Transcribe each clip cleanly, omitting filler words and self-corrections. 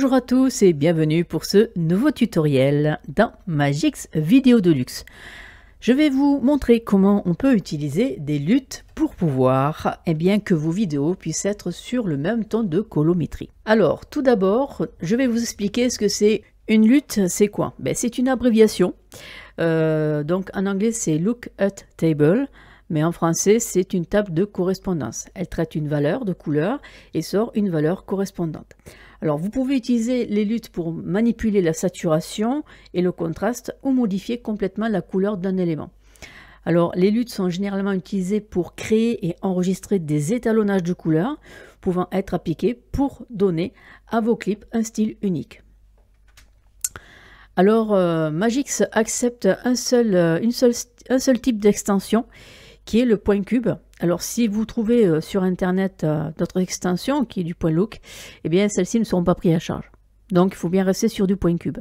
Bonjour à tous et bienvenue pour ce nouveau tutoriel dans Magix Vidéo Deluxe. Je vais vous montrer comment on peut utiliser des luttes pour pouvoir que vos vidéos puissent être sur le même ton de colorimétrie. Alors tout d'abord, je vais vous expliquer ce que c'est une lutte. C'est quoi? C'est une abréviation. Donc en anglais c'est Look at Table. Mais en français, c'est une table de correspondance. Elle traite une valeur de couleur et sort une valeur correspondante. Alors, vous pouvez utiliser les luttes pour manipuler la saturation et le contraste ou modifier complètement la couleur d'un élément. Alors, les luttes sont généralement utilisées pour créer et enregistrer des étalonnages de couleurs pouvant être appliqués pour donner à vos clips un style unique. Alors, Magix accepte un seul type d'extension qui est le point cube. Alors si vous trouvez sur internet d'autres extensions qui est du point look, celles-ci ne seront pas prises à charge. Donc il faut bien rester sur du point cube.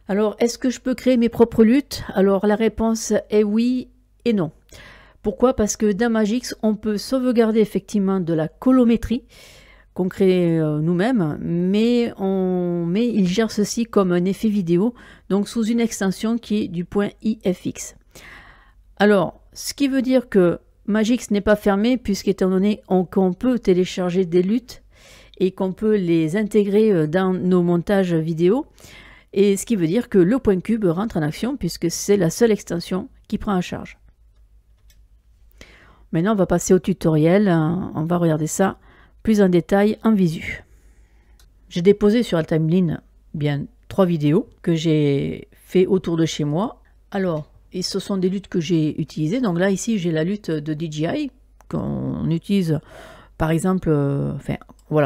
Alors est-ce que je peux créer mes propres luttes? Alors la réponse est oui et non. Pourquoi? Parce que dans Magix on peut sauvegarder effectivement de la colorimétrie qu'on crée nous-mêmes, mais il gère ceci comme un effet vidéo, donc sous une extension qui est du point IFX. Alors, ce qui veut dire que Magix n'est pas fermé, puisqu'étant donné qu'on peut télécharger des luttes et qu'on peut les intégrer dans nos montages vidéo, et ce qui veut dire que le point cube rentre en action, puisque c'est la seule extension qui prend en charge. Maintenant, on va passer au tutoriel, on va regarder ça plus en détail en visu. J'ai déposé sur la timeline 3 vidéos que j'ai fait autour de chez moi. Alors, et ce sont des luttes que j'ai utilisées. Donc là, ici, j'ai la lutte de DJI qu'on utilise, par exemple,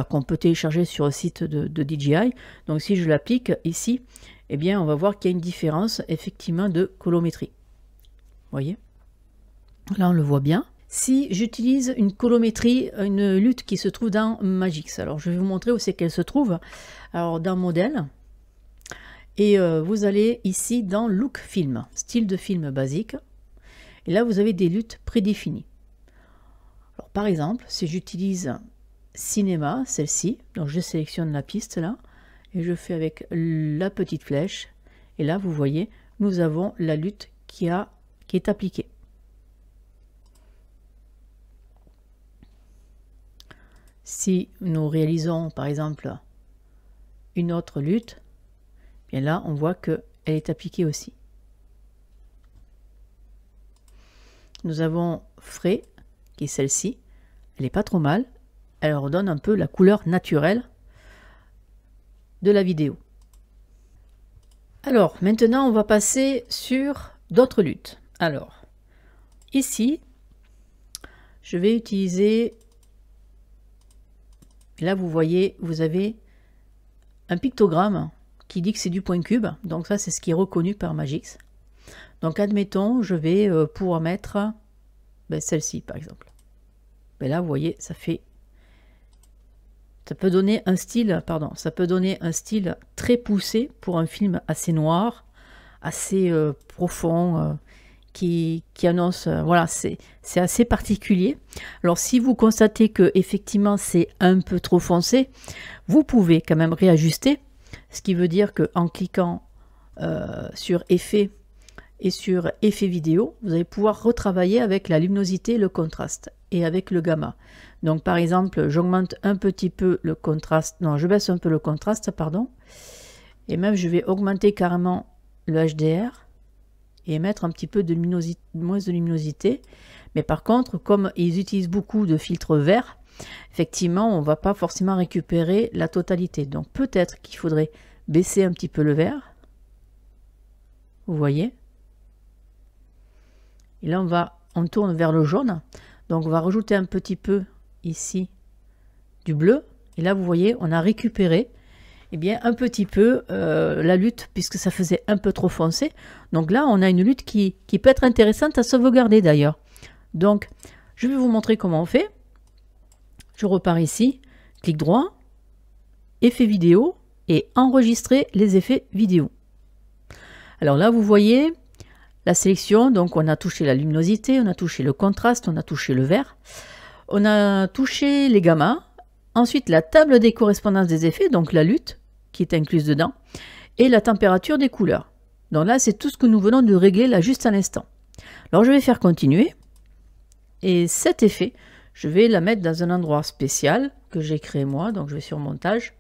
qu'on peut télécharger sur le site de DJI. Donc si je l'applique ici, on va voir qu'il y a une différence, effectivement, de colorimétrie. Vous voyez? Là, on le voit bien. Si j'utilise une colorimétrie, une lutte qui se trouve dans Magix, alors je vais vous montrer où c'est qu'elle se trouve. Alors, dans Modèle. Et vous allez ici dans Look Film, style de film basique. Et là, vous avez des luttes prédéfinies. Alors, par exemple, si j'utilise Cinéma, celle-ci, donc je sélectionne la piste là, et je fais avec la petite flèche. Et là, vous voyez, nous avons la lutte qui est appliquée. Si nous réalisons, par exemple, une autre lutte, et là, on voit qu'elle est appliquée aussi. Nous avons Frais, qui est celle-ci. Elle n'est pas trop mal. Elle redonne un peu la couleur naturelle de la vidéo. Alors, maintenant, on va passer sur d'autres luttes. Alors, ici, je vais utiliser... Là, vous voyez, vous avez un pictogramme qui dit que c'est du point cube, donc ça c'est ce qui est reconnu par Magix. Donc admettons, je vais pouvoir mettre celle-ci par exemple. Là vous voyez, ça peut donner un style, très poussé pour un film assez noir, assez profond, qui annonce, voilà, c'est assez particulier. Alors si vous constatez que effectivement c'est un peu trop foncé, vous pouvez quand même réajuster. Ce qui veut dire qu'en cliquant sur Effet et sur Effet vidéo, vous allez pouvoir retravailler avec la luminosité, le contraste et avec le gamma. Donc par exemple, j'augmente un petit peu le contraste, non, je baisse un peu le contraste, pardon, et même je vais augmenter carrément le HDR et mettre un petit peu de luminosité, moins de luminosité. Mais par contre, comme ils utilisent beaucoup de filtres verts, effectivement, on ne va pas forcément récupérer la totalité. Donc peut-être qu'il faudrait baisser un petit peu le vert. Vous voyez? Et là, on tourne vers le jaune. Donc on va rajouter un petit peu ici du bleu. Et là, vous voyez, on a récupéré un petit peu la lutte, puisque ça faisait un peu trop foncé. Donc là, on a une lutte qui peut être intéressante à sauvegarder d'ailleurs. Donc, je vais vous montrer comment on fait. Je repars ici, clic droit, effet vidéo et enregistrer les effets vidéo. Alors là, vous voyez la sélection. Donc, on a touché la luminosité, on a touché le contraste, on a touché le vert, on a touché les gammas Ensuite, la table des correspondances des effets, donc la lutte qui est incluse dedans, et la température des couleurs. Donc là, c'est tout ce que nous venons de régler là juste à l'instant. Alors je vais faire continuer. Et cet effet, je vais la mettre dans un endroit spécial que j'ai créé moi. Donc je vais sur montage,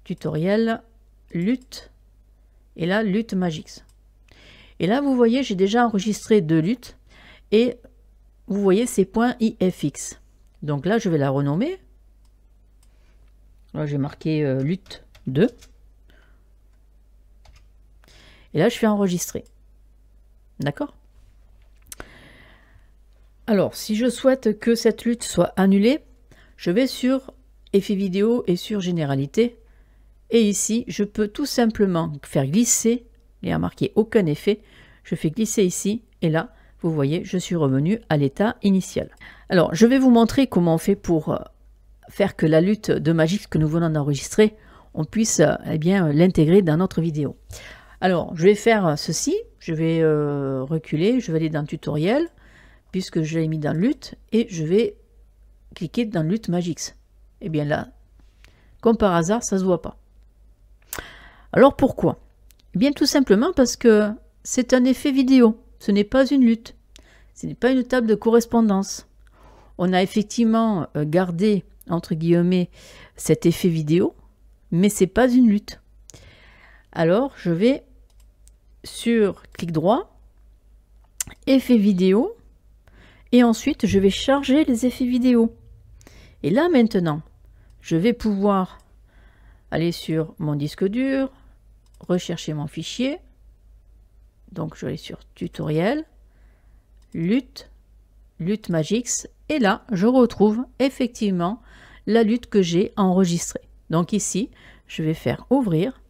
tutoriel, lutte, et là, lutte Magix. Et là, vous voyez, j'ai déjà enregistré 2 luttes, et vous voyez ces points IFX. Donc là, je vais la renommer. Là, j'ai marqué lutte 2. Et là, je fais enregistrer. D'accord? Alors, si je souhaite que cette lutte soit annulée, je vais sur effet vidéo et sur généralité. Et ici, je peux tout simplement faire glisser. Il n'y a marqué aucun effet. Je fais glisser ici. Et là, vous voyez, je suis revenu à l'état initial. Alors, je vais vous montrer comment on fait pour faire que la lutte de Magix que nous venons d'enregistrer, on puisse l'intégrer dans notre vidéo. Alors, je vais faire ceci, je vais reculer, je vais aller dans tutoriel, puisque je l'ai mis dans lutte, et je vais cliquer dans lutte Magix. Et bien là, comme par hasard, ça ne se voit pas. Alors pourquoi? Eh bien tout simplement parce que c'est un effet vidéo, ce n'est pas une lutte, ce n'est pas une table de correspondance. On a effectivement gardé, entre guillemets, cet effet vidéo, mais ce n'est pas une lutte. Alors je vais sur clic droit, effet vidéo, et ensuite je vais charger les effets vidéo. Et là maintenant, je vais pouvoir aller sur mon disque dur, rechercher mon fichier. Donc je vais aller sur tutoriel, lutte Magix, et là je retrouve effectivement la lutte que j'ai enregistrée. Donc ici, je vais faire ouvrir.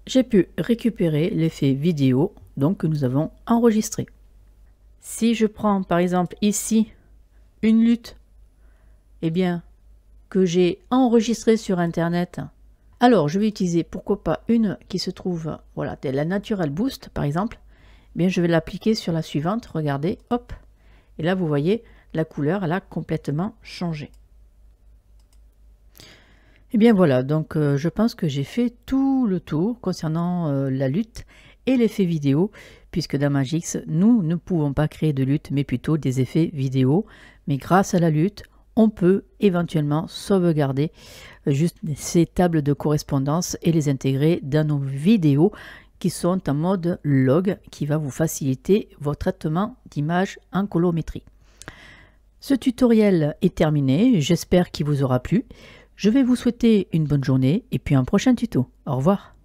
J'ai pu récupérer l'effet vidéo donc que nous avons enregistré. Si je prends par exemple ici une lutte que j'ai enregistrée sur internet, alors je vais utiliser pourquoi pas une qui se trouve, voilà, de la Natural Boost par exemple. Je vais l'appliquer sur la suivante, regardez, hop, et là vous voyez la couleur elle a complètement changé. Et bien voilà, donc je pense que j'ai fait tout le tour concernant la lutte et l'effet vidéo, puisque dans Magix, nous ne pouvons pas créer de lutte, mais plutôt des effets vidéo. Mais grâce à la lutte, on peut éventuellement sauvegarder juste ces tables de correspondance et les intégrer dans nos vidéos qui sont en mode log, qui va vous faciliter votre traitement d'images en colorimétrie. Ce tutoriel est terminé, j'espère qu'il vous aura plu. Je vais vous souhaiter une bonne journée et puis un prochain tuto. Au revoir.